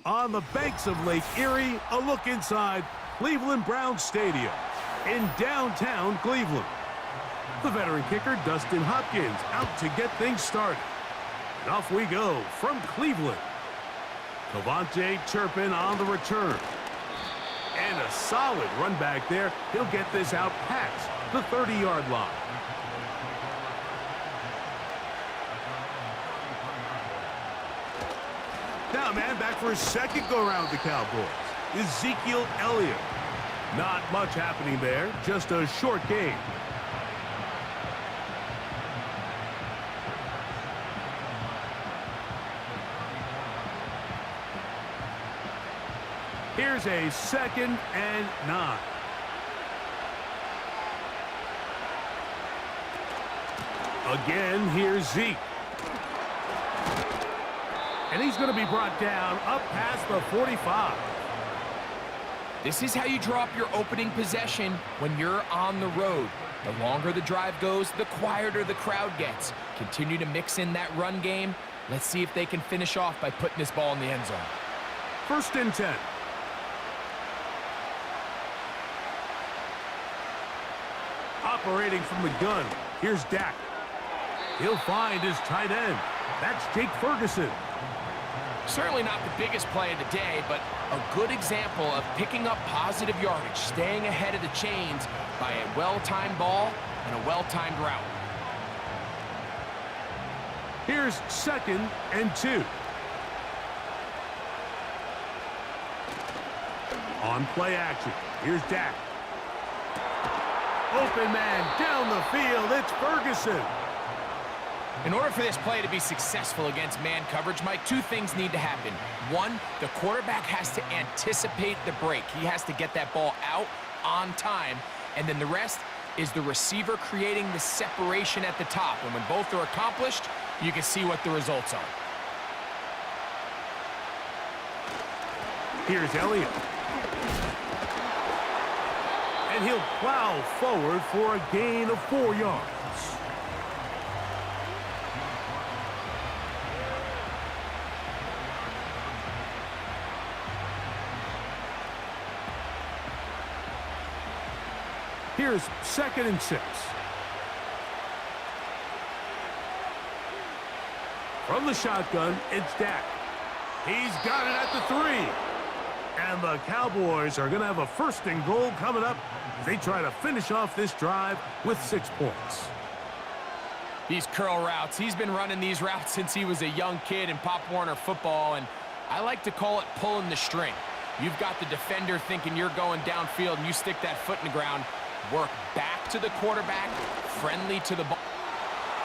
On the banks of Lake Erie, a look inside Cleveland Browns Stadium in downtown Cleveland. The veteran kicker, Dustin Hopkins, out to get things started. And off we go from Cleveland. Cavante Turpin on the return. And a solid run back there. He'll get this out past the 30-yard line. Now, man, back for his second go-around with the Cowboys. Ezekiel Elliott. Not much happening there, just a short game. Here's a 2nd and 9. Again, here's Zeke. And he's going to be brought down up past the 45. This is how you draw up your opening possession when you're on the road. The longer the drive goes, the quieter the crowd gets. Continue to mix in that run game. Let's see if they can finish off by putting this ball in the end zone. 1st and 10. Operating from the gun, here's Dak. He'll find his tight end. That's Jake Ferguson. Certainly not the biggest play of the day, but a good example of picking up positive yardage, staying ahead of the chains by a well-timed ball and a well-timed route. Here's 2nd and 2. On play action, here's Dak. Open man down the field, it's Ferguson. In order for this play to be successful against man coverage, Mike, two things need to happen. One, the quarterback has to anticipate the break. He has to get that ball out on time. And then the rest is the receiver creating the separation at the top. And when both are accomplished, you can see what the results are. Here's Elliott. And he'll plow forward for a gain of 4 yards. Here's 2nd and 6. From the shotgun, it's Dak. He's got it at the 3. And the Cowboys are going to have a 1st and goal coming up as they try to finish off this drive with 6 points. These curl routes, he's been running these routes since he was a young kid in Pop Warner football, and I like to call it pulling the string. You've got the defender thinking you're going downfield, and you stick that foot in the ground. Work back to the quarterback, friendly to the ball.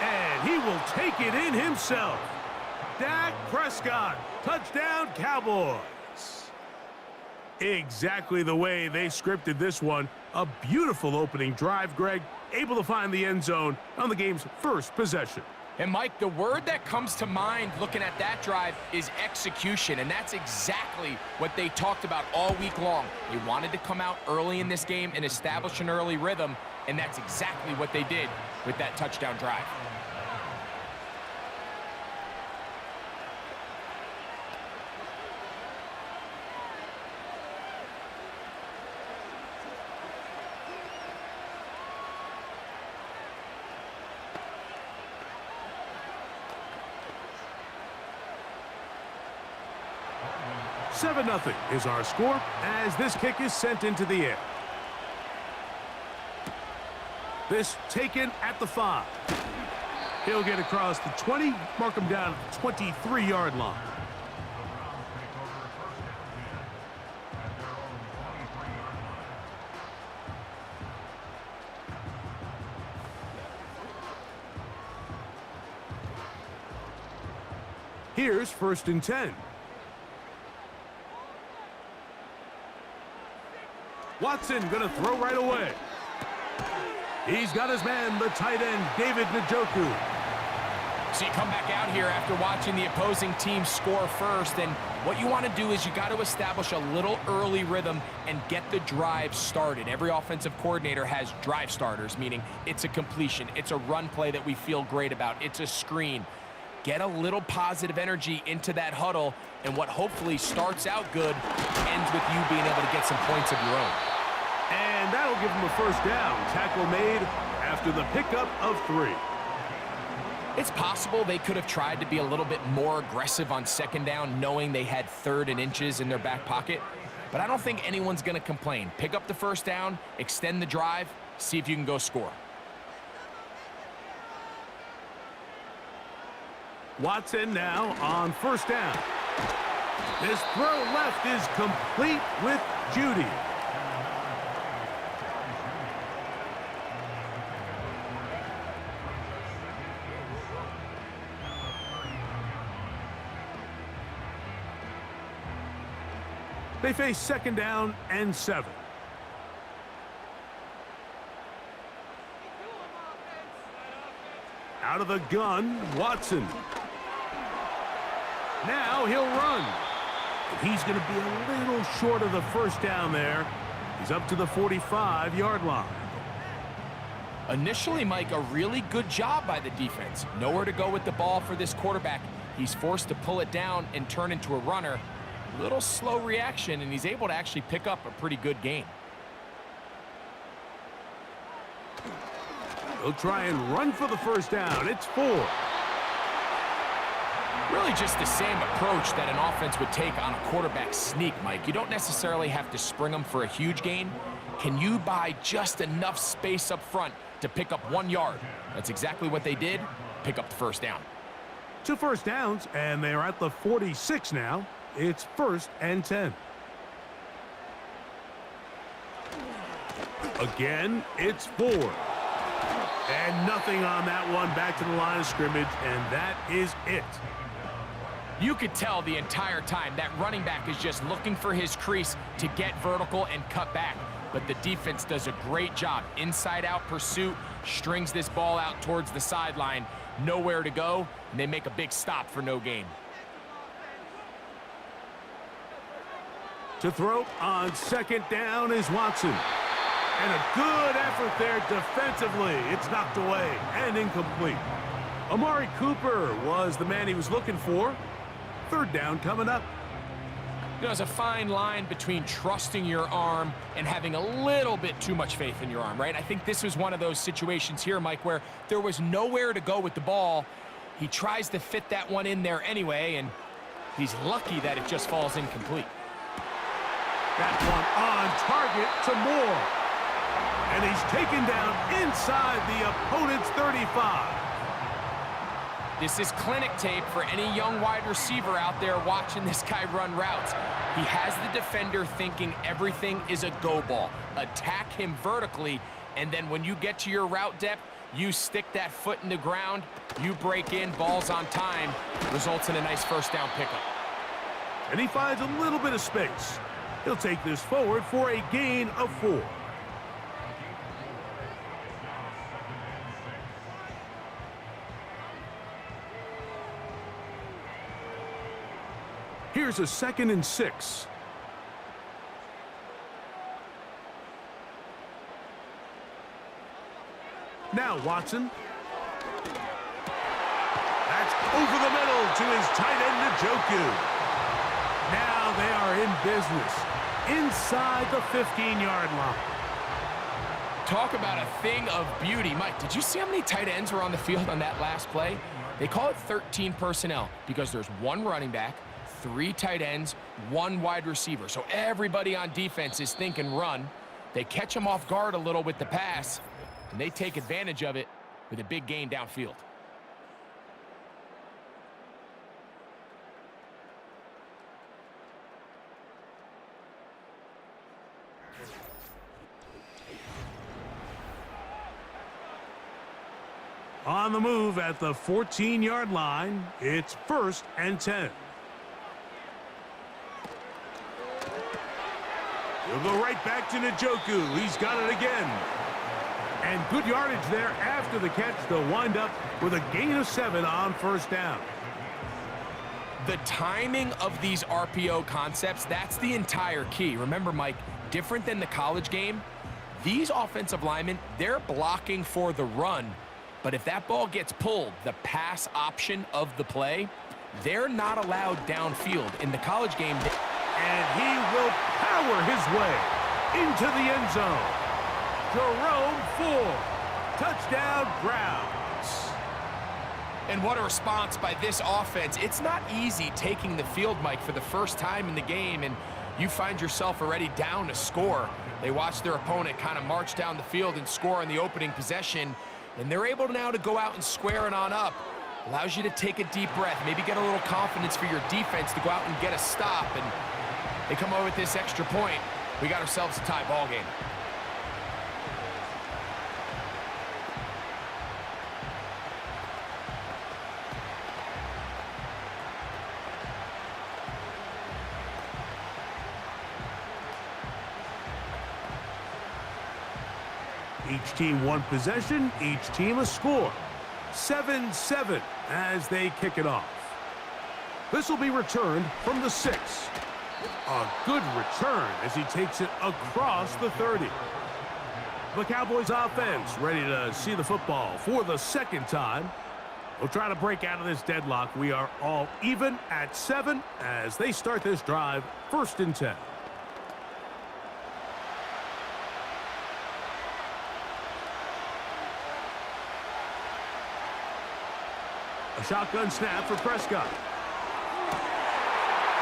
And he will take it in himself. Dak Prescott, touchdown Cowboys. Exactly the way they scripted this one. A beautiful opening drive, Greg, able to find the end zone on the game's first possession. And Mike, the word that comes to mind looking at that drive is execution, and that's exactly what they talked about all week long. They wanted to come out early in this game and establish an early rhythm, and that's exactly what they did with that touchdown drive. Seven 0 is our score as this kick is sent into the air. This taken at the 5. He'll get across the 20, mark him down at the 23-yard line. Here's 1st and 10. Watson going to throw right away. He's got his man, the tight end, David Njoku. So you come back out here after watching the opposing team score first, and what you want to do is you got to establish a little early rhythm and get the drive started. Every offensive coordinator has drive starters, meaning it's a completion, it's a run play that we feel great about, it's a screen. get a little positive energy into that huddle, and what hopefully starts out good ends with you being able to get some points of your own. And that'll give them a first down. Tackle made after the pickup of 3. It's possible they could have tried to be a little bit more aggressive on second down, knowing they had 3rd and inches in their back pocket. But I don't think anyone's going to complain. Pick up the first down, extend the drive, see if you can go score. Watson now on first down. This throw left is complete with Judy. They face second down and 7. Out of the gun, Watson. Now he'll run. He's going to be a little short of the first down there. He's up to the 45-yard line. Initially, Mike, a really good job by the defense. Nowhere to go with the ball for this quarterback. He's forced to pull it down and turn into a runner. Little slow reaction, and he's able to actually pick up a pretty good game. He'll try and run for the first down. It's 4. Really just the same approach that an offense would take on a quarterback sneak, Mike. You don't necessarily have to spring them for a huge gain. Can you buy just enough space up front to pick up 1 yard? That's exactly what they did. Pick up the first down. 2 first downs, and they're at the 46 now. It's 1st and 10. Again, it's 4. And nothing on that one. Back to the line of scrimmage, and that is it. You could tell the entire time that running back is just looking for his crease to get vertical and cut back. But the defense does a great job. Inside-out pursuit, strings this ball out towards the sideline. Nowhere to go, and they make a big stop for no gain. To throw on second down is Watson. And a good effort there defensively. It's knocked away and incomplete. Amari Cooper was the man he was looking for. 3rd down coming up. There's a fine line between trusting your arm and having a little bit too much faith in your arm, right? I think this was one of those situations here, Mike, where there was nowhere to go with the ball. He tries to fit that one in there anyway, and he's lucky that it just falls incomplete. That one on target to Moore. And he's taken down inside the opponent's 35. This is clinic tape for any young wide receiver out there watching this guy run routes. He has the defender thinking everything is a go ball. Attack him vertically, and then when you get to your route depth, you stick that foot in the ground, you break in, balls on time, results in a nice first down pickup. And he finds a little bit of space. He'll take this forward for a gain of 4. Here's a 2nd and 6. Now Watson. That's over the middle to his tight end, Njoku. Now they are in business inside the 15-yard line. Talk about a thing of beauty. Mike, did you see how many tight ends were on the field on that last play? They call it 13 personnel because there's 1 running back, 3 tight ends, 1 wide receiver. So everybody on defense is thinking run. They catch him off guard a little with the pass, and they take advantage of it with a big gain downfield. On the move at the 14-yard line, it's 1st and 10. He'll go right back to Njoku. He's got it again. And good yardage there after the catch to wind up with a gain of 7 on first down. The timing of these RPO concepts, that's the entire key. Remember, Mike, different than the college game, these offensive linemen, they're blocking for the run, But if that ball gets pulled, the pass option of the play, they're not allowed downfield. In the college game, and he will power his way into the end zone. Jerome Ford, touchdown Browns. And what a response by this offense. It's not easy taking the field, Mike, for the first time in the game, and you find yourself already down to score. They watch their opponent kind of march down the field and score on the opening possession, and they're able now to go out and square it on up. Allows you to take a deep breath, maybe get a little confidence for your defense to go out and get a stop, and they come over with this extra point. We got ourselves a tie ball game. Each team one possession, each team a score. 7-7 as they kick it off. This will be returned from the 6. A good return as he takes it across the 30. The Cowboys offense ready to see the football for the second time. We'll try to break out of this deadlock. We are all even at 7 as they start this drive, 1st and 10. A shotgun snap for Prescott.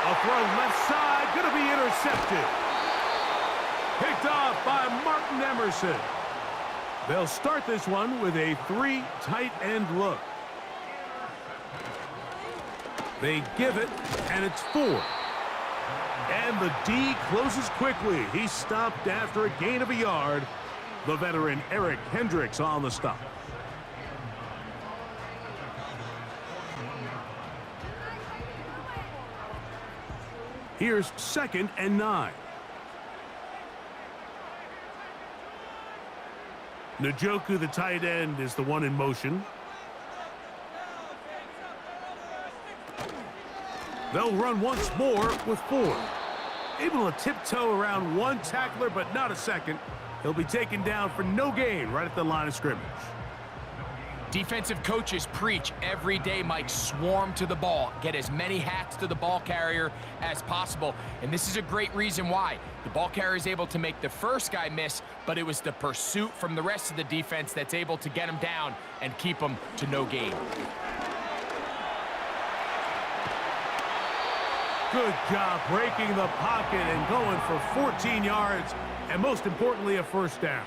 A throw left side, going to be intercepted. Picked off by Martin Emerson. They'll start this one with a 3 tight end look. They give it, and it's 4. And the D closes quickly. He stopped after a gain of a yard. The veteran Eric Hendricks on the stop. Here's 2nd and 9. Njoku, the tight end, is the one in motion. They'll run once more with 4. Able to tiptoe around one tackler, but not a second. He'll be taken down for no gain right at the line of scrimmage. Defensive coaches preach every day, Mike, swarm to the ball. Get as many hats to the ball carrier as possible. And this is a great reason why. The ball carrier is able to make the first guy miss, but it was the pursuit from the rest of the defense that's able to get him down and keep him to no gain. Good job breaking the pocket and going for 14 yards, and most importantly, a 1st down.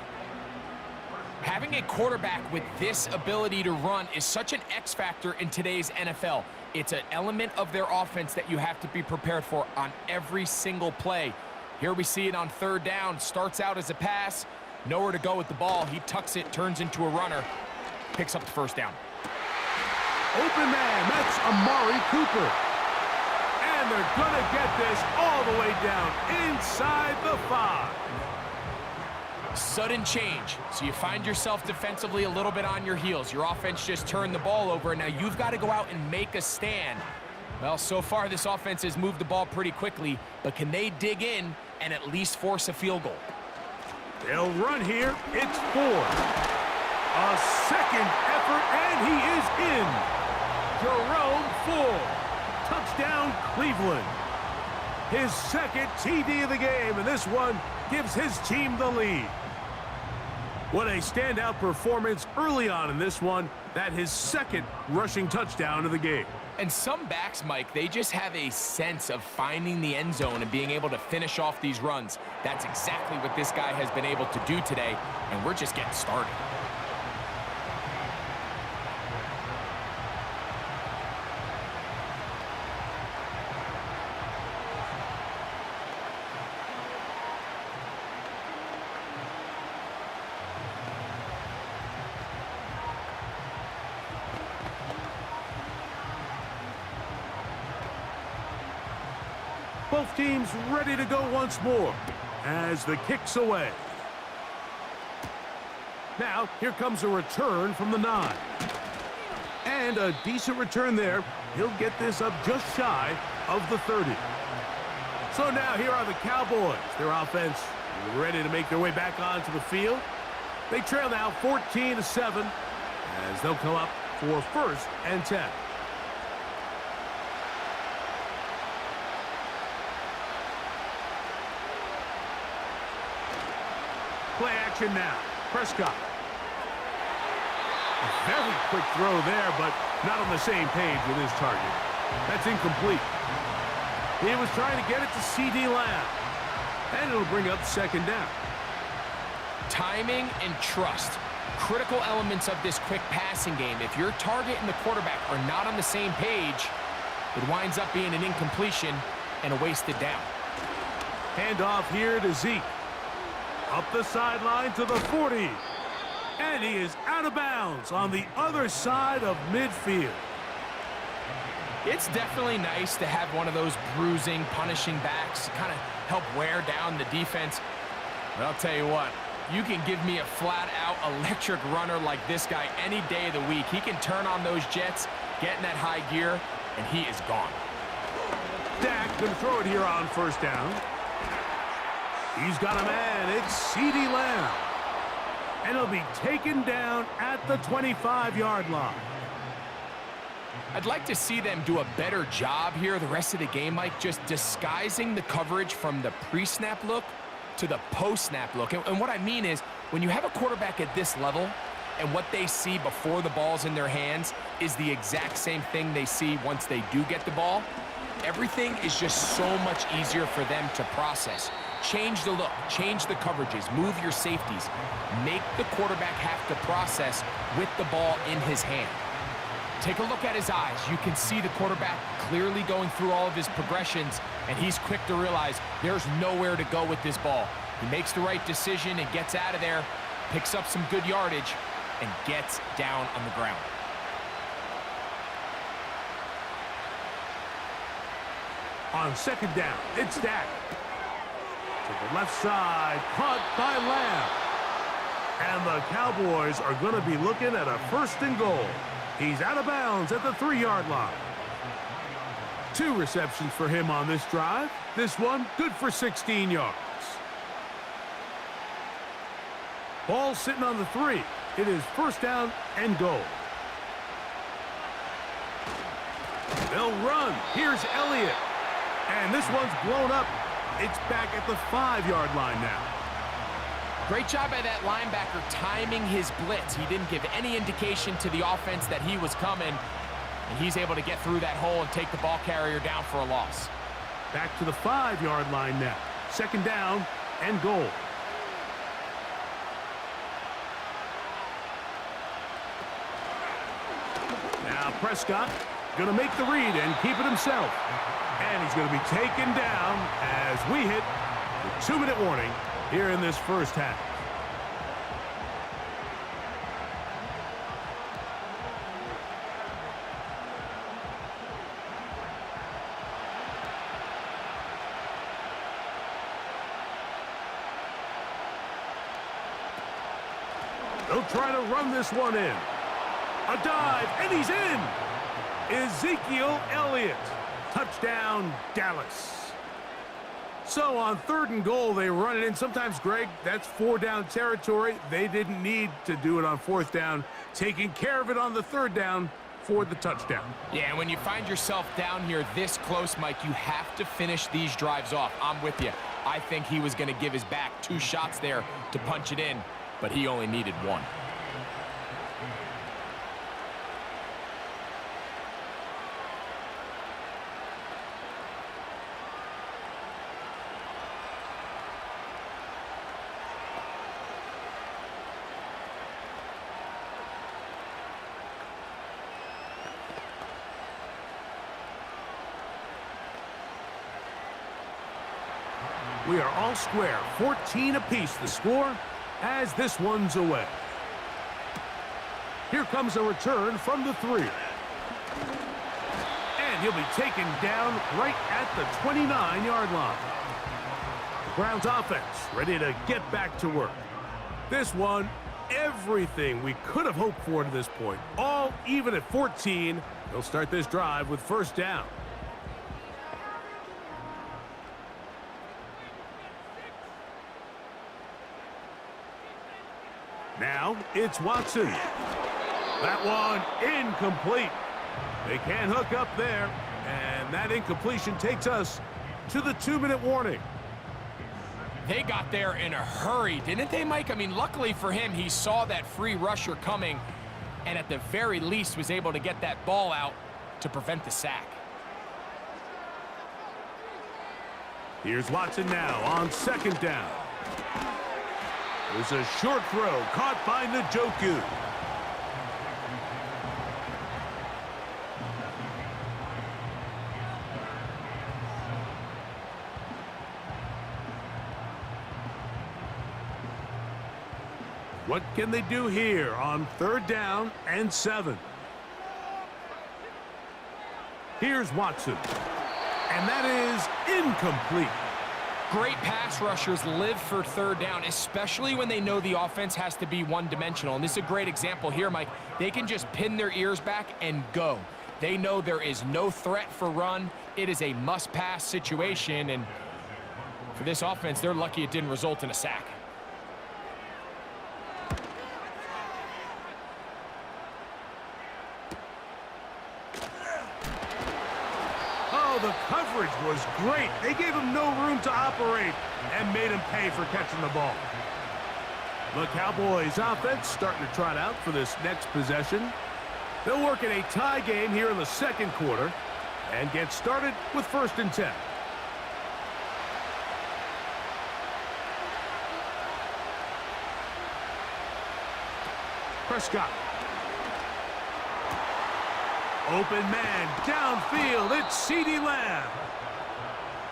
Having a quarterback with this ability to run is such an X factor in today's NFL. It's an element of their offense that you have to be prepared for on every single play. Here we see it on 3rd down. Starts out as a pass. Nowhere to go with the ball. He tucks it, turns into a runner. Picks up the 1st down. Open man, that's Amari Cooper. And they're going to get this all the way down inside the 5. Sudden change. So you find yourself defensively a little bit on your heels. Your offense just turned the ball over, and now you've got to go out and make a stand. Well, so far this offense has moved the ball pretty quickly, but can they dig in and at least force a field goal? They'll run here. It's 4. A second effort, and he is in. Jerome Ford. Touchdown, Cleveland. His 2nd TD of the game, and this one gives his team the lead. What a standout performance early on in this one. That his 2nd rushing touchdown of the game. And some backs, Mike, they just have a sense of finding the end zone and being able to finish off these runs. That's exactly what this guy has been able to do today, and we're just getting started. Both teams ready to go once more as the kick's away. Now, here comes a return from the 9. And a decent return there. He'll get this up just shy of the 30. So now here are the Cowboys. Their offense ready to make their way back onto the field. They trail now 14-7 as they'll come up for 1st and 10. Play action now. Prescott. A very quick throw there, but not on the same page with his target. That's incomplete. He was trying to get it to C.D. Lamb. And it'll bring up 2nd down. Timing and trust. Critical elements of this quick passing game. If your target and the quarterback are not on the same page, it winds up being an incompletion and a wasted down. Handoff here to Zeke. Up the sideline to the 40. And he is out of bounds on the other side of midfield. It's definitely nice to have one of those bruising, punishing backs kind of help wear down the defense. But I'll tell you what, you can give me a flat-out electric runner like this guy any day of the week. He can turn on those jets, get in that high gear, and he is gone. Dak going to throw it here on 1st down. He's got a man. It's C.D. Lamb. And he'll be taken down at the 25-yard line. I'd like to see them do a better job here the rest of the game, Mike, just disguising the coverage from the pre-snap look to the post-snap look. And what I mean is, when you have a quarterback at this level and what they see before the ball's in their hands is the exact same thing they see once they do get the ball, everything is just so much easier for them to process. Change the look, change the coverages, move your safeties. Make the quarterback have to process with the ball in his hand. Take a look at his eyes. You can see the quarterback clearly going through all of his progressions, and he's quick to realize there's nowhere to go with this ball. He makes the right decision and gets out of there, picks up some good yardage, and gets down on the ground. On 2nd down, it's Dak. To the left side, caught by Lamb. And the Cowboys are going to be looking at a 1st and goal. He's out of bounds at the 3-yard line. 2 receptions for him on this drive. This one good for 16 yards. Ball sitting on the 3. It is 1st down and goal. They'll run. Here's Elliott. And this one's blown up. It's back at the 5-yard line now. Great job by that linebacker timing his blitz. He didn't give any indication to the offense that he was coming, and he's able to get through that hole and take the ball carrier down for a loss. Back to the 5-yard line now. 2nd down and goal. Now Prescott going to make the read and keep it himself. And he's going to be taken down as we hit the 2-minute warning here in this 1st half. They'll try to run this one in. A dive, and he's in. Ezekiel Elliott. Touchdown, Dallas. So on 3rd and goal, they run it in. Sometimes, Greg, that's 4-down territory. They didn't need to do it on 4th down. Taking care of it on the 3rd down for the touchdown. Yeah, when you find yourself down here this close, Mike, you have to finish these drives off. I'm with you. I think he was going to give his back 2 shots there to punch it in, but he only needed 1. We are all square, 14 apiece the score as this one's away. Here comes a return from the 3. And he'll be taken down right at the 29-yard line. The Browns offense ready to get back to work. This one, everything we could have hoped for to this point. All even at 14. They'll start this drive with 1st down. Now, it's Watson. That one incomplete. They can't hook up there, and that incompletion takes us to the 2-minute warning. They got there in a hurry, didn't they, Mike? I mean, luckily for him, he saw that free rusher coming, and at the very least was able to get that ball out to prevent the sack. Here's Watson now on 2nd down. There's a short throw caught by Njoku. What can they do here on 3rd down and 7? Here's Watson. And that is incomplete. Great pass rushers live for 3rd down, especially when they know the offense has to be one-dimensional. And this is a great example here, Mike. They can just pin their ears back and go. They know there is no threat for run. It is a must-pass situation. And for this offense, they're lucky it didn't result in a sack. The coverage was great. They gave him no room to operate and made him pay for catching the ball. The Cowboys offense starting to trot out for this next possession. They'll work in a tie game here in the 2nd quarter and get started with 1st and 10. Prescott. Open man, downfield, it's CeeDee Lamb.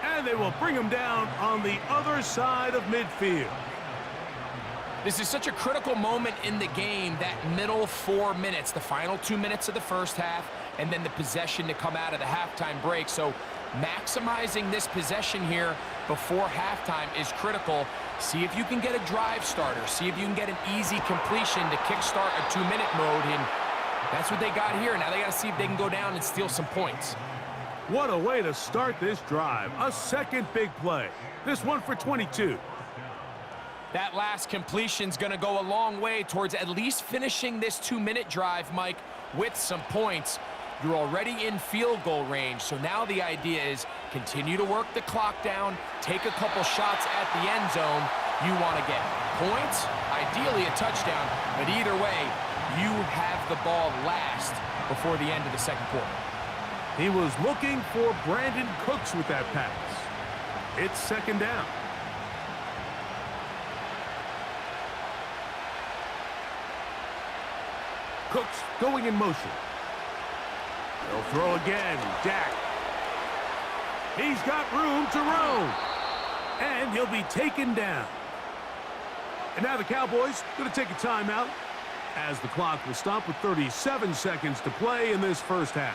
And they will bring him down on the other side of midfield. This is such a critical moment in the game, that middle 4 minutes, the final 2 minutes of the first half, and then the possession to come out of the halftime break. So maximizing this possession here before halftime is critical. See if you can get a drive starter. See if you can get an easy completion to kickstart a 2-minute mode, and that's what they got here. Now they got to see if they can go down and steal some points. What a way to start this drive. A second big play. This one for 22. That last completion's going to go a long way towards at least finishing this 2-minute drive, Mike, with some points. You're already in field goal range, so now the idea is continue to work the clock down, take a couple shots at the end zone. You want to get points, ideally a touchdown, but either way, you have the ball last before the end of the 2nd quarter. He was looking for Brandon Cooks with that pass. It's 2nd down. Cooks going in motion. They'll throw again. Dak. He's got room to roam. And he'll be taken down. And now the Cowboys going to take a timeout as the clock will stop with 37 seconds to play in this first half.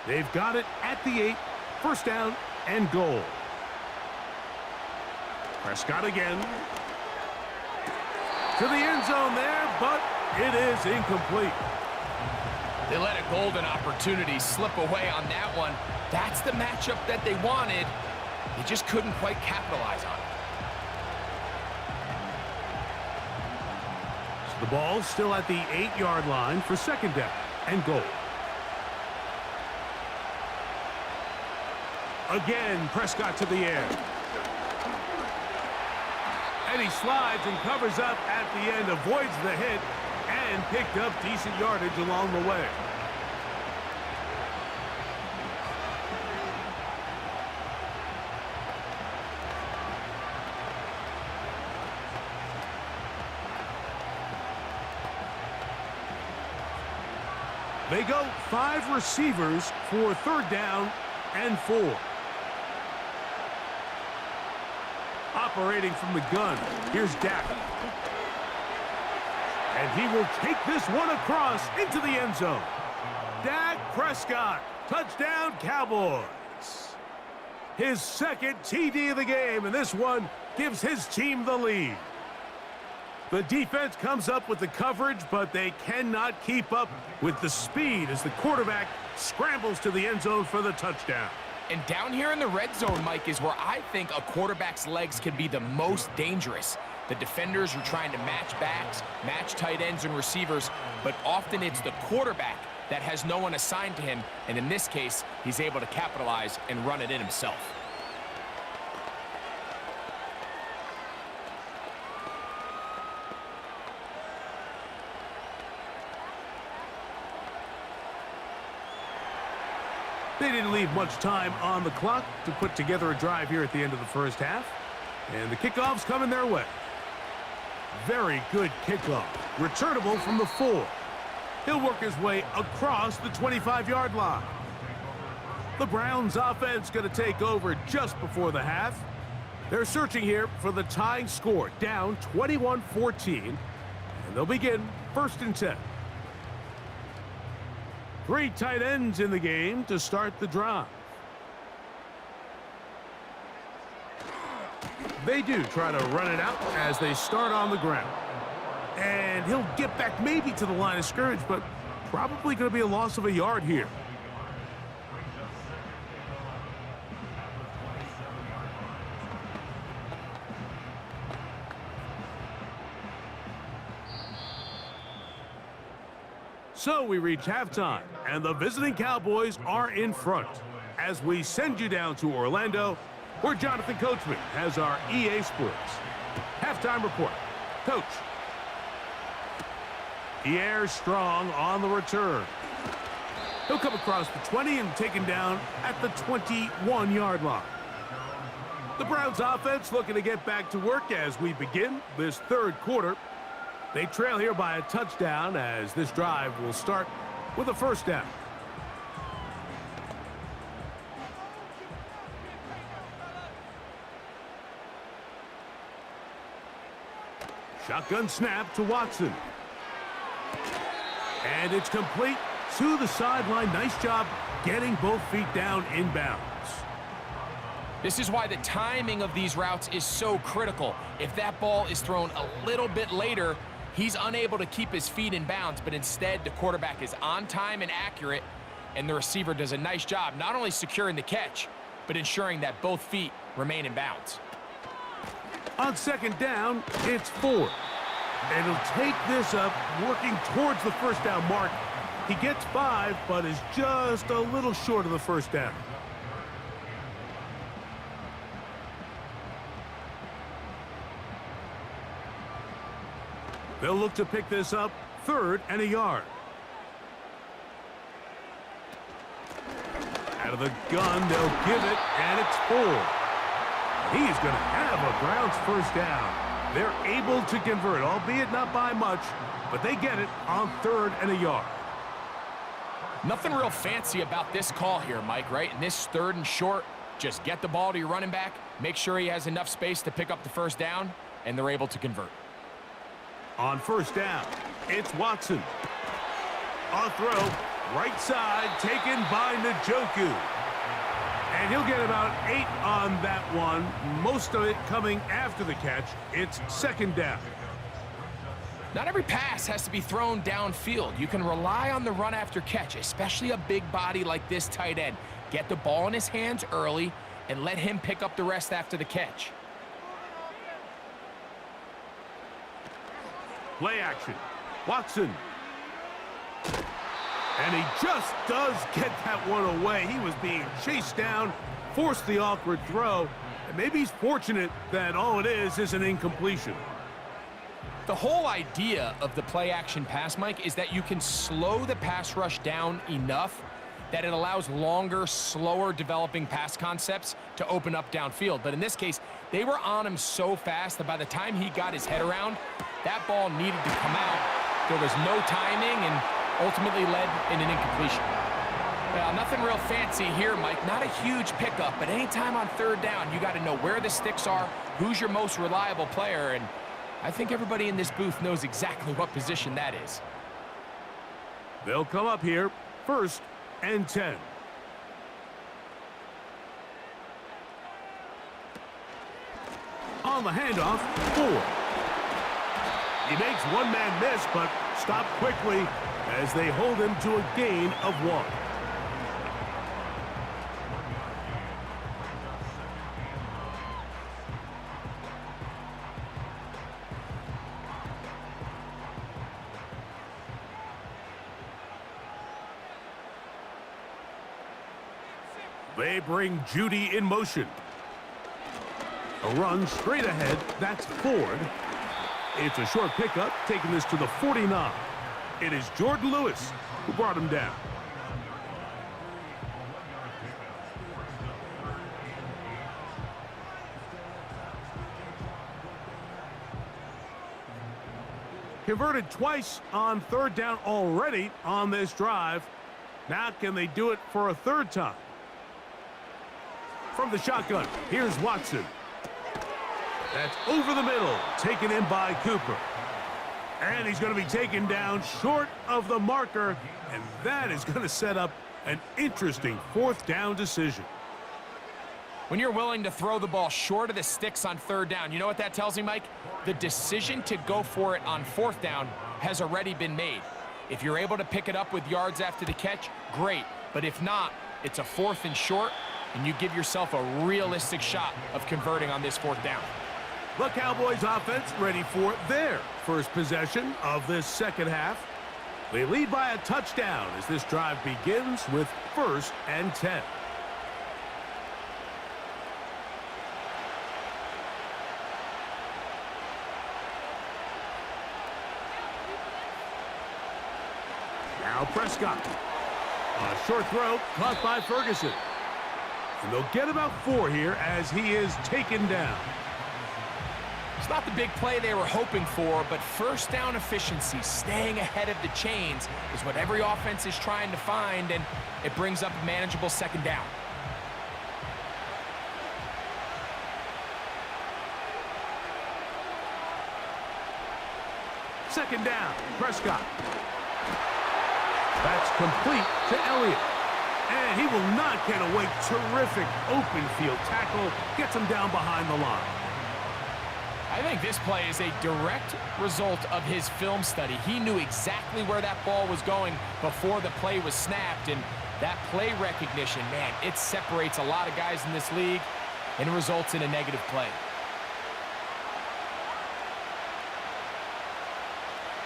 They've got it at the 8, 1st down and goal. Prescott again. To the end zone there, but it is incomplete. They let a golden opportunity slip away on that one. That's the matchup that they wanted. They just couldn't quite capitalize on it. So the ball's still at the 8-yard line for 2nd down and goal. Again, Prescott to the air. And he slides and covers up at the end, avoids the hit, and picked up decent yardage along the way. They go 5 receivers for 3rd down and 4. Operating from the gun, here's Dak. And he will take this one across into the end zone. Dak Prescott, touchdown Cowboys. His 2nd TD of the game, and this one gives his team the lead. The defense comes up with the coverage, but they cannot keep up with the speed as the quarterback scrambles to the end zone for the touchdown. And down here in the red zone, Mike, is where I think a quarterback's legs can be the most dangerous. The defenders are trying to match backs, match tight ends and receivers, but often it's the quarterback that has no one assigned to him, and in this case, he's able to capitalize and run it in himself. They didn't leave much time on the clock to put together a drive here at the end of the first half. And the kickoff's coming their way. Very good kickoff. Returnable from the 4. He'll work his way across the 25-yard line. The Browns offense going to take over just before the half. They're searching here for the tying score, down 21-14. And they'll begin 1st and 10. 3 tight ends in the game to start the drive. They do try to run it out as they start on the ground. And he'll get back maybe to the line of scrimmage, but probably going to be a loss of a yard here. So we reach halftime, and the visiting Cowboys are in front. As we send you down to Orlando, where Jonathan Coachman has our EA Sports halftime report. Coach. He airs strong on the return. He'll come across the 20 and taken down at the 21-yard line. The Browns offense looking to get back to work as we begin this 3rd quarter. They trail here by a touchdown as this drive will start with a 1st down. Shotgun snap to Watson. And it's complete to the sideline. Nice job getting both feet down inbounds. This is why the timing of these routes is so critical. If that ball is thrown a little bit later, he's unable to keep his feet in bounds, but instead the quarterback is on time and accurate, and the receiver does a nice job not only securing the catch, but ensuring that both feet remain in bounds. On 2nd down, it's 4. And he'll take this up, working towards the 1st down mark. He gets 5, but is just a little short of the 1st down. They'll look to pick this up 3rd and a yard. Out of the gun, they'll give it, and it's 4. He's going to have a Browns 1st down. They're able to convert, albeit not by much, but they get it on 3rd and a yard. Nothing real fancy about this call here, Mike, right? In this 3rd and short, just get the ball to your running back, make sure he has enough space to pick up the 1st down, and they're able to convert. On 1st down, it's Watson. On throw, right side, taken by Njoku. And he'll get about 8 on that one, most of it coming after the catch. It's 2nd down. Not every pass has to be thrown downfield. You can rely on the run after catch, especially a big body like this tight end. Get the ball in his hands early and let him pick up the rest after the catch. Play action. Watson. And he just does get that one away. He was being chased down, forced the awkward throw, and maybe he's fortunate that all it is an incompletion. The whole idea of the play-action pass, Mike, is that you can slow the pass rush down enough that it allows longer, slower developing pass concepts to open up downfield. But in this case, they were on him so fast that by the time he got his head around, that ball needed to come out. There was no timing and ultimately led in an incompletion. Well, nothing real fancy here, Mike. Not a huge pickup, but anytime on 3rd down, you got to know where the sticks are, who's your most reliable player, and I think everybody in this booth knows exactly what position that is. They'll come up here, 1st and 10. On the handoff, 4. He makes one man miss, but stopped quickly as they hold him to a gain of 1. They bring Judy in motion. A run straight ahead, that's Ford. It's a short pickup, taking this to the 49. It is Jordan Lewis who brought him down. Converted twice on 3rd down already on this drive. Now can they do it for a 3rd time? From the shotgun, here's Watson. That's over the middle, taken in by Cooper. And he's going to be taken down short of the marker, and that is going to set up an interesting 4th down decision. When you're willing to throw the ball short of the sticks on 3rd down, you know what that tells me, Mike? The decision to go for it on 4th down has already been made. If you're able to pick it up with yards after the catch, great. But if not, it's a 4th and short, and you give yourself a realistic shot of converting on this 4th down. The Cowboys offense ready for their first possession of this second half. They lead by a touchdown as this drive begins with 1st and 10. Now Prescott. A short throw caught by Ferguson. And they'll get about 4 here as he is taken down. It's not the big play they were hoping for, but 1st down efficiency, staying ahead of the chains, is what every offense is trying to find, and it brings up a manageable 2nd down. Second down, Prescott. That's complete to Elliott. And he will not get away. Terrific open field tackle. Gets him down behind the line. I think this play is a direct result of his film study. He knew exactly where that ball was going before the play was snapped, and that play recognition, man, it separates a lot of guys in this league and results in a negative play.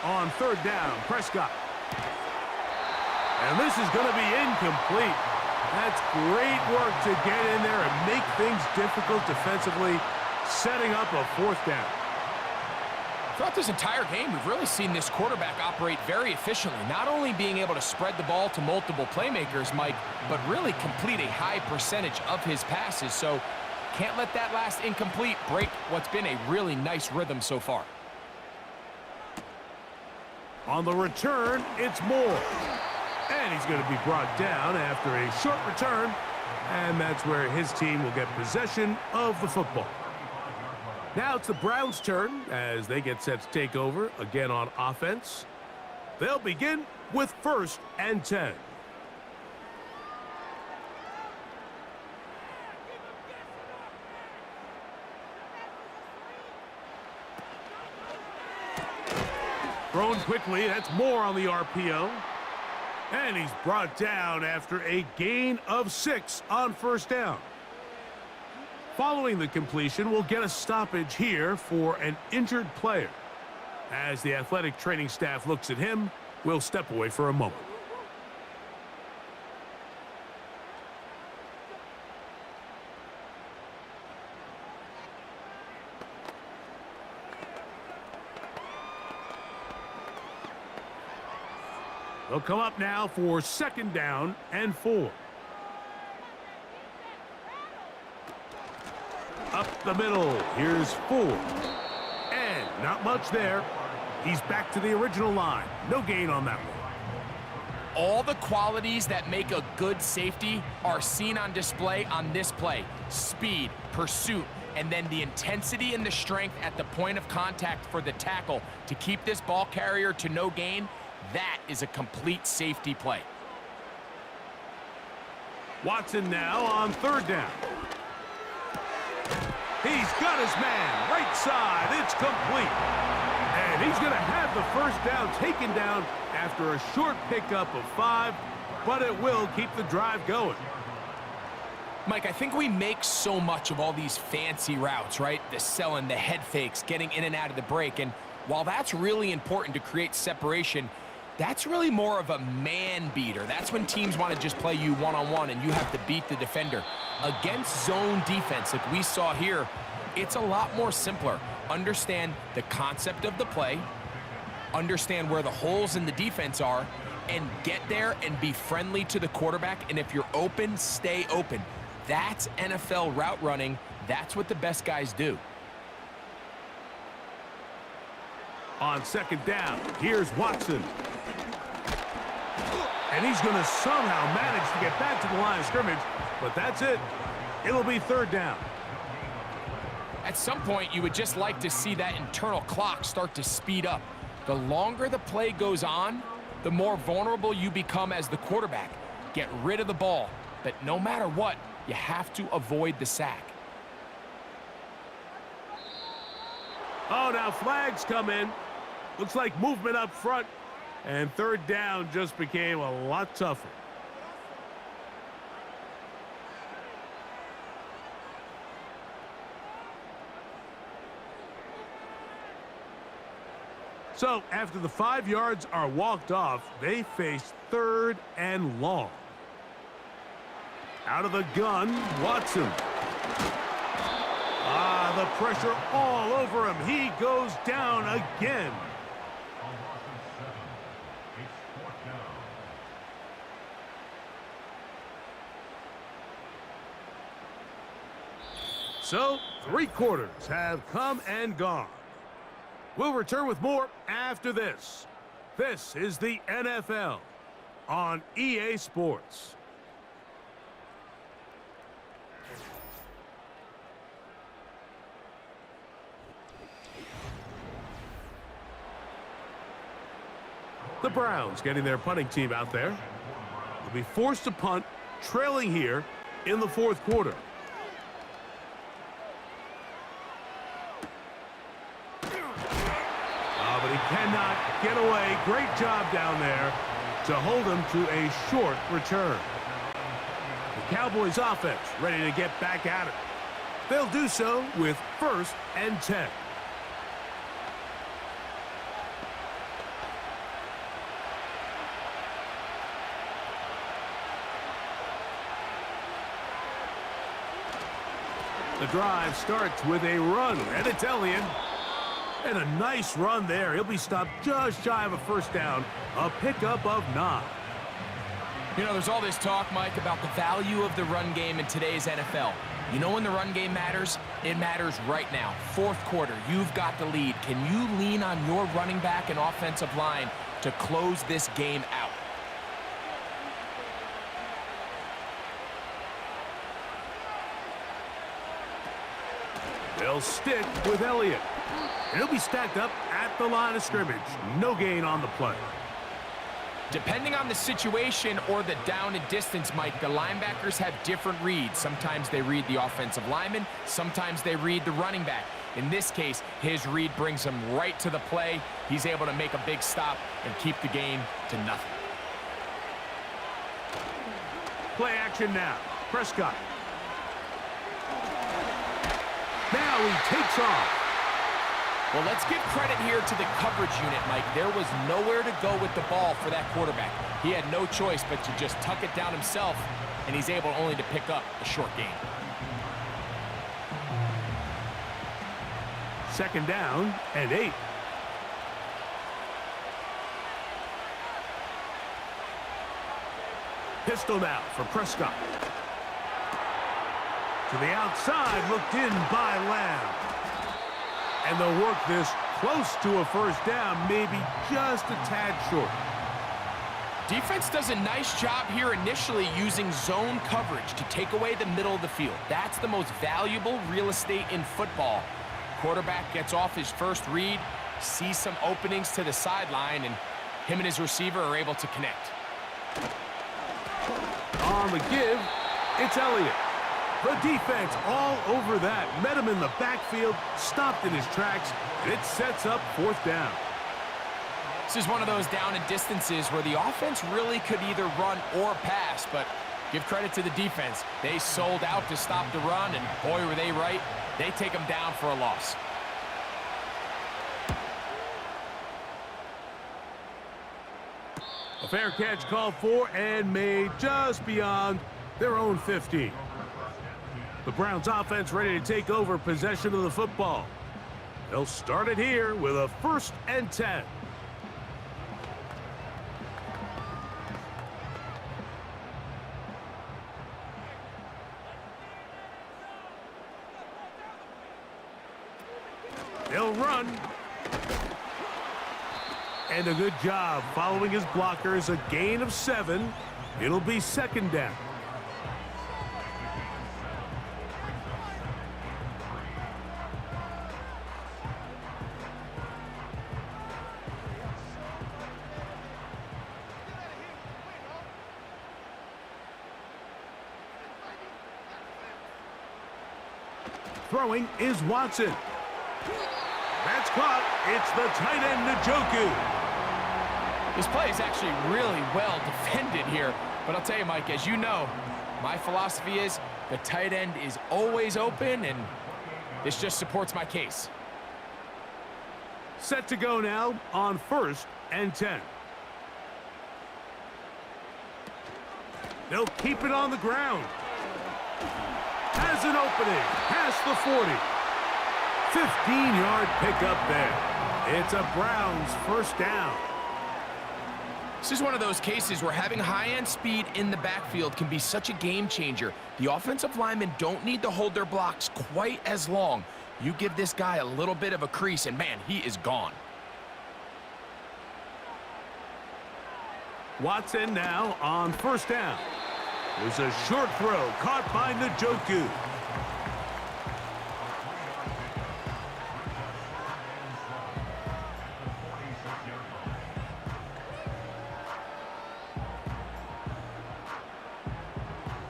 On 3rd down, Prescott. And this is going to be incomplete. That's great work to get in there and make things difficult defensively, setting up a 4th down. Throughout this entire game, we've really seen this quarterback operate very efficiently, not only being able to spread the ball to multiple playmakers, Mike, but really complete a high percentage of his passes. So can't let that last incomplete break what's been a really nice rhythm so far. On the return, it's Moore. And he's going to be brought down after a short return. And that's where his team will get possession of the football. Now it's the Browns' turn as they get set to take over again on offense. They'll begin with 1st and 10. Thrown quickly, that's Moore on the RPO. And he's brought down after a gain of 6 on 1st down. Following the completion, we'll get a stoppage here for an injured player. As the athletic training staff looks at him, we'll step away for a moment. They'll come up now for 2nd down and 4. Up the middle, here's Ford. And not much there. He's back to the original line. No gain on that one. All the qualities that make a good safety are seen on display on this play. Speed, pursuit, and then the intensity and the strength at the point of contact for the tackle to keep this ball carrier to no gain. That is a complete safety play. Watson now on 3rd down. He's got his man right side. It's complete. And And he's going to have the first down taken down after a short pickup of 5, but it will keep the drive going. Mike, I think we make so much of all these fancy routes, right? The selling, the head fakes, getting in and out of the break. And while that's really important to create separation, that's really more of a man beater. That's when teams want to just play you one-on-one and you have to beat the defender. Against zone defense, like we saw here, it's a lot more simpler. Understand the concept of the play, understand where the holes in the defense are, and get there and be friendly to the quarterback. And if you're open, stay open. That's NFL route running. That's what the best guys do. On second down, here's Watson. And he's going to somehow manage to get back to the line of scrimmage, but that's it. It'll be third down. At some point, you would just like to see that internal clock start to speed up. The longer the play goes on, the more vulnerable you become as the quarterback. Get rid of the ball, but no matter what, you have to avoid the sack. Oh, now flags come in. Looks like movement up front, and third down just became a lot tougher. So, after the 5 yards are walked off, they face third and long. Out of the gun, Watson. The pressure all over him. He goes down again. So, 3 quarters have come and gone. We'll return with more after this. This is the NFL on EA Sports. The Browns getting their punting team out there. They'll be forced to punt, trailing here in the 4th quarter. But he cannot get away. Great job down there to hold him to a short return. The Cowboys offense ready to get back at it. They'll do so with 1st and 10. The drive starts with a run, and it's Elliott. And a nice run there. He'll be stopped just shy of a first down. A pickup of 9. You know, there's all this talk, Mike, about the value of the run game in today's NFL. You know when the run game matters? It matters right now. 4th quarter, you've got the lead. Can you lean on your running back and offensive line to close this game out? They'll stick with Elliott. He'll be stacked up at the line of scrimmage. No gain on the play. Depending on the situation or the down and distance, Mike, the linebackers have different reads. Sometimes they read the offensive lineman. Sometimes they read the running back. In this case, his read brings him right to the play. He's able to make a big stop and keep the game to nothing. Play action now. Prescott. Now he takes off. Well, let's give credit here to the coverage unit, Mike. There was nowhere to go with the ball for that quarterback. He had no choice but to just tuck it down himself, and he's able only to pick up a short gain. 2nd down and 8. Pistol now for Prescott. To the outside, looked in by Lamb. And they'll work this close to a first down, maybe just a tad short. Defense does a nice job here initially using zone coverage to take away the middle of the field. That's the most valuable real estate in football. Quarterback gets off his first read, sees some openings to the sideline, and him and his receiver are able to connect. On the give, it's Elliott. The defense all over that. Met him in the backfield, stopped in his tracks, and it sets up 4th down. This is one of those down and distances where the offense really could either run or pass, but give credit to the defense. They sold out to stop the run, and boy, were they right. They take them down for a loss. A fair catch called for and made just beyond their own 50. The Browns offense ready to take over possession of the football. They'll start it here with a 1st and 10. They'll run. And a good job following his blockers, a gain of 7. It'll be 2nd down. Throwing is Watson. That's caught. It's the tight end, Njoku. This play is actually really well defended here. But I'll tell you, Mike, as you know, my philosophy is the tight end is always open, and this just supports my case. Set to go now on 1st and 10. They'll keep it on the ground. Has an opening. Past the 40. 15-yard pickup there. It's a Browns 1st down. This is one of those cases where having high-end speed in the backfield can be such a game changer. The offensive linemen don't need to hold their blocks quite as long. You give this guy a little bit of a crease, and man, he is gone. Watson now on 1st down. There's a short throw caught by Njoku.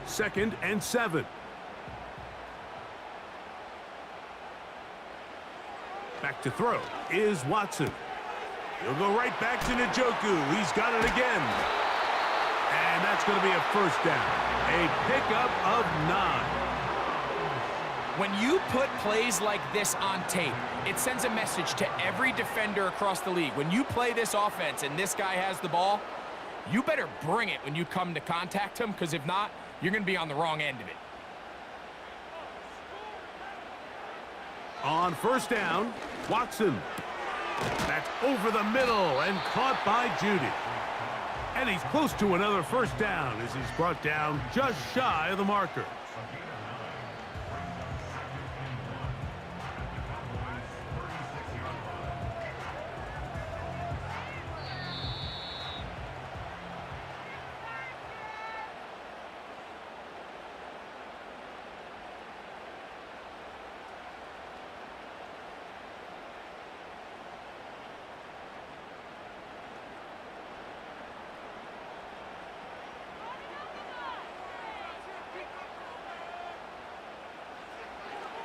Second and 7. Back to throw is Watson. He'll go right back to Njoku. He's got it again. And that's going to be a 1st down. A pickup of 9. When you put plays like this on tape, it sends a message to every defender across the league. When you play this offense and this guy has the ball, you better bring it when you come to contact him, because if not, you're going to be on the wrong end of it. On 1st down, Watson. That's over the middle and caught by Judy. And he's close to another 1st down as he's brought down just shy of the marker.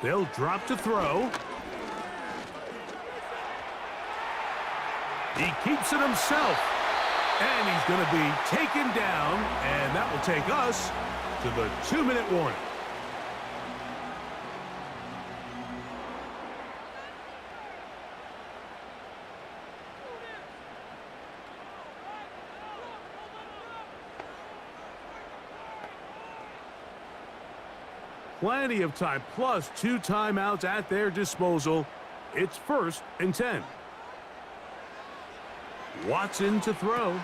They'll drop to throw. He keeps it himself. And he's going to be taken down, and that will take us to the 2-minute warning. Plenty of time, plus 2 timeouts at their disposal. It's 1st and 10. Watson to throw.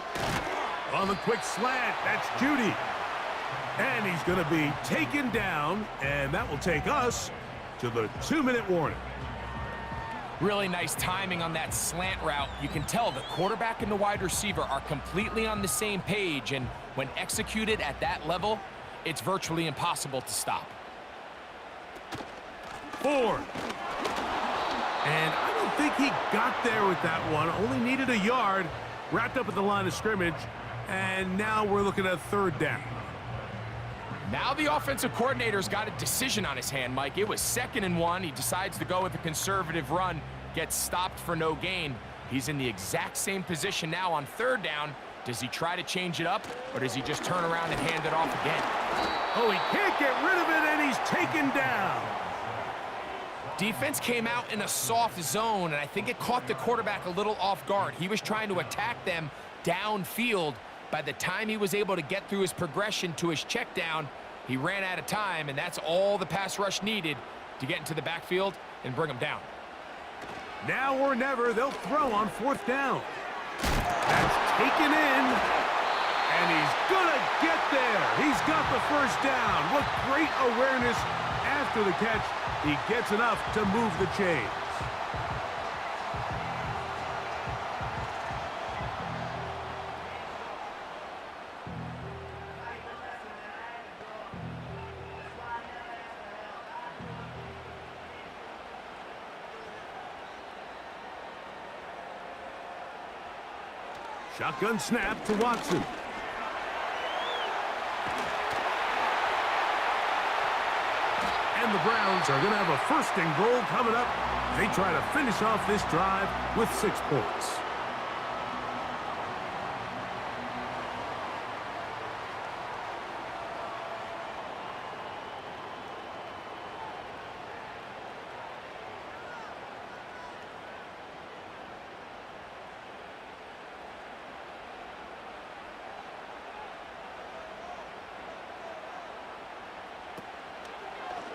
On the quick slant, that's Judy. And he's going to be taken down, and that will take us to the 2-minute warning. Really nice timing on that slant route. You can tell the quarterback and the wide receiver are completely on the same page, and when executed at that level, it's virtually impossible to stop. 4. And I don't think he got there with that one. Only needed a yard. Wrapped up at the line of scrimmage. And now we're looking at 3rd down. Now the offensive coordinator's got a decision on his hand, Mike. It was 2nd and 1. He decides to go with a conservative run. Gets stopped for no gain. He's in the exact same position now on third down. Does he try to change it up, or does he just turn around and hand it off again? Oh, he can't get rid of it, and he's taken down. Defense came out in a soft zone, and I think it caught the quarterback a little off guard. He was trying to attack them downfield. By the time he was able to get through his progression to his check down, he ran out of time, and that's all the pass rush needed to get into the backfield and bring him down. Now or never, they'll throw on fourth down. That's taken in, and he's gonna get there. He's got the first down. What great awareness after the catch. He gets enough to move the chains. Shotgun snap to Watson. And the Browns are going to have a first and goal coming up. They try to finish off this drive with 6 points.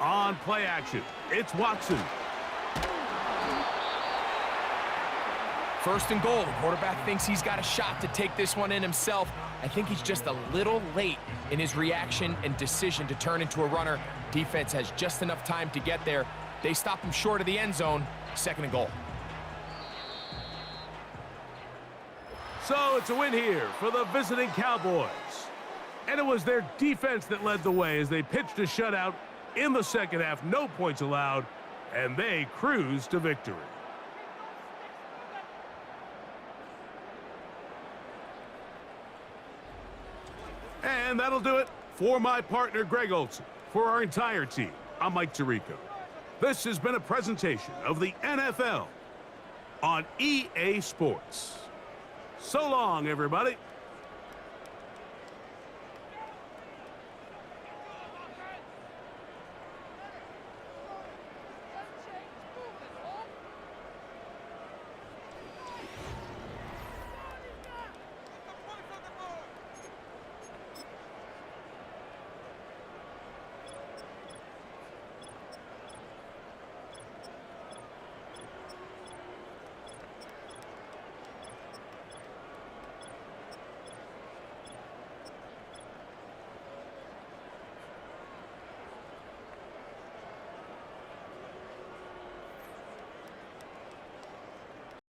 On play action, it's Watson. First and goal. The quarterback thinks he's got a shot to take this one in himself. I think he's just a little late in his reaction and decision to turn into a runner. Defense has just enough time to get there. They stop him short of the end zone. Second and goal. So it's a win here for the visiting Cowboys. And it was their defense that led the way as they pitched a shutout in the second half. No points allowed, and they cruised to victory. And that'll do it for my partner, Greg Olson. For our entire team, I'm Mike Tirico. This has been a presentation of the NFL on EA Sports. So long, everybody.